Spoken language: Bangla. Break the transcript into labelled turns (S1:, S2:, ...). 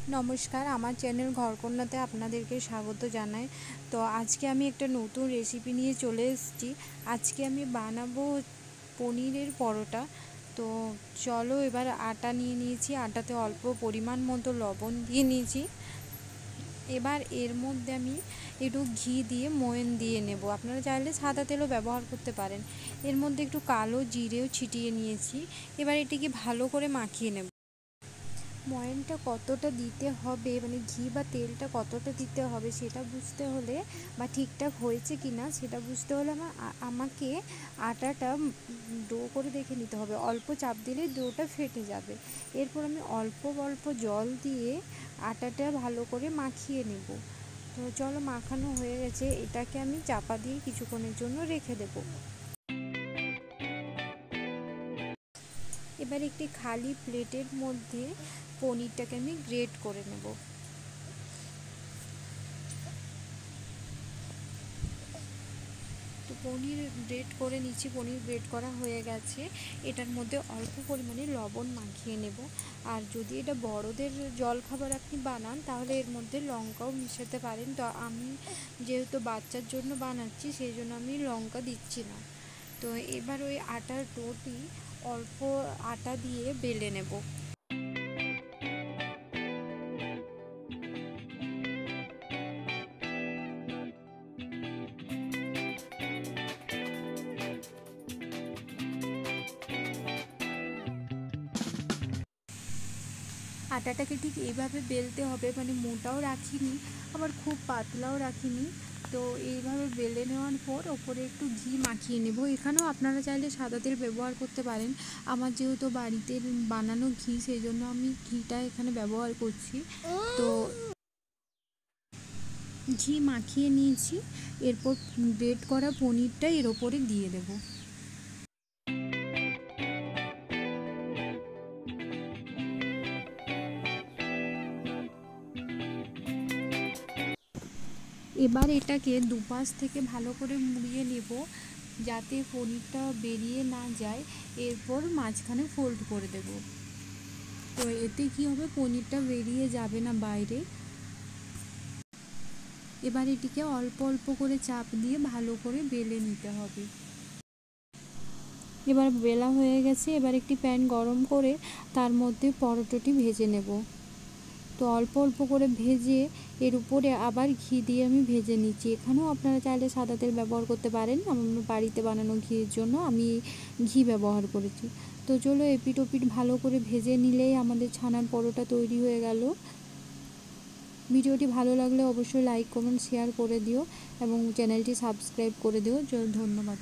S1: নমস্কার, আমার চ্যানেল ঘরকন্যাতে আপনাদেরকে স্বাগত জানাই। তো আজকে আমি একটা নতুন রেসিপি নিয়ে চলে এসেছি। আজকে আমি বানাবো পনিরের পরোটা। তো চলো, এবার আটা নিয়ে নিয়েছি, আটাতে অল্প পরিমাণ মতো লবণ দিয়ে নিয়েছি। এবার এর মধ্যে আমি একটু ঘি দিয়ে ময়ান দিয়ে নেব। আপনারা চাইলে সাদা তেলও ব্যবহার করতে পারেন। এর মধ্যে একটু কালো জিরেও ছিটিয়ে নিয়েছি। এবার এটিকে ভালো করে মাখিয়ে নেব। ময়ানটা কতটা দিতে হবে, মানে ঘি বা তেলটা কতটা দিতে হবে সেটা বুঝতে হলে বা ঠিকঠাক হয়েছে কি না সেটা বুঝতে হলে আমাকে আটাটা ডো করে দেখে নিতে হবে। অল্প চাপ দিলে ডোটা ফেটে যাবে। এরপর আমি অল্প অল্প জল দিয়ে আটাটা ভালো করে মাখিয়ে নেব। তো চলো, মাখানো হয়ে গেছে, এটাকে আমি চাপা দিয়ে কিছুক্ষণের জন্য রেখে দেব। এবার একটি খালি প্লেটের মধ্যে পনিরটাকে আমি গ্রেট করে নেব। তো পনির গ্রেট করে নিচ্ছি, পনির গ্রেট করা হয়ে গেছে। এটার মধ্যে অল্প পরিমাণে লবণ মাখিয়ে নেব। আর যদি এটা বড়দের জলখাবার আপনি বানান তাহলে এর মধ্যে লঙ্কাও মিশাতে পারেন। তো আমি যেহেতু বাচ্চার জন্য বানাচ্ছি সেই জন্য আমি লঙ্কা দিচ্ছি না। তো এবার ওই আটার ডোটি অল্প আটা দিয়ে বেলে নেব। আটাটাকে ঠিক এইভাবে বেলতে হবে, মানে মোটাও রাখিনি আবার খুব পাতলাও রাখিনি। তো এইভাবে বেলে নেওয়ার পর ওপরে একটু ঘি মাখিয়ে নেব। এখানেও আপনারা চাইলে সাদা তেল ব্যবহার করতে পারেন। আমার যেহেতু বাড়িতে বানানো ঘি সেই জন্য আমি ঘিটা এখানে ব্যবহার করছি। তো ঘি মাখিয়ে নিয়েছি, এরপর গ্রেট করা পনিরটা এর ওপরে দিয়ে দেবো। এবার এটাকে দুপাশ থেকে ভালো করে মুড়িয়ে নেব যাতে পনিরটা বেরিয়ে না যায়। এরপর মাঝখানে ফোল্ড করে দেব। তো এতে কি হবে, পনিরটা বেরিয়ে যাবে না বাইরে। এবার এটিকে অল্প অল্প করে চাপ দিয়ে ভালো করে বেলে নিতে হবে। এবার বেলা হয়ে গেছে, এবার একটি প্যান গরম করে তার মধ্যে পরোটাটি ভেজে নেব। তো অল্প অল্প করে ভেজে এর উপরে আবার ঘি দিয়ে আমি ভেজে নিচ্ছি। এখানেও আপনারা চাইলে সাদা তেল ব্যবহার করতে পারেন। আমার বাড়িতে বানানো ঘির জন্য আমি ঘি ব্যবহার করেছি। তো চলো, এপিট ওপিট ভালো করে ভেজে নিলেই আমাদের ছানার পরোটা তৈরি হয়ে গেল। ভিডিওটি ভালো লাগলে অবশ্যই লাইক কমেন্ট শেয়ার করে দিও এবং চ্যানেলটি সাবস্ক্রাইব করে দিও। ধন্যবাদ।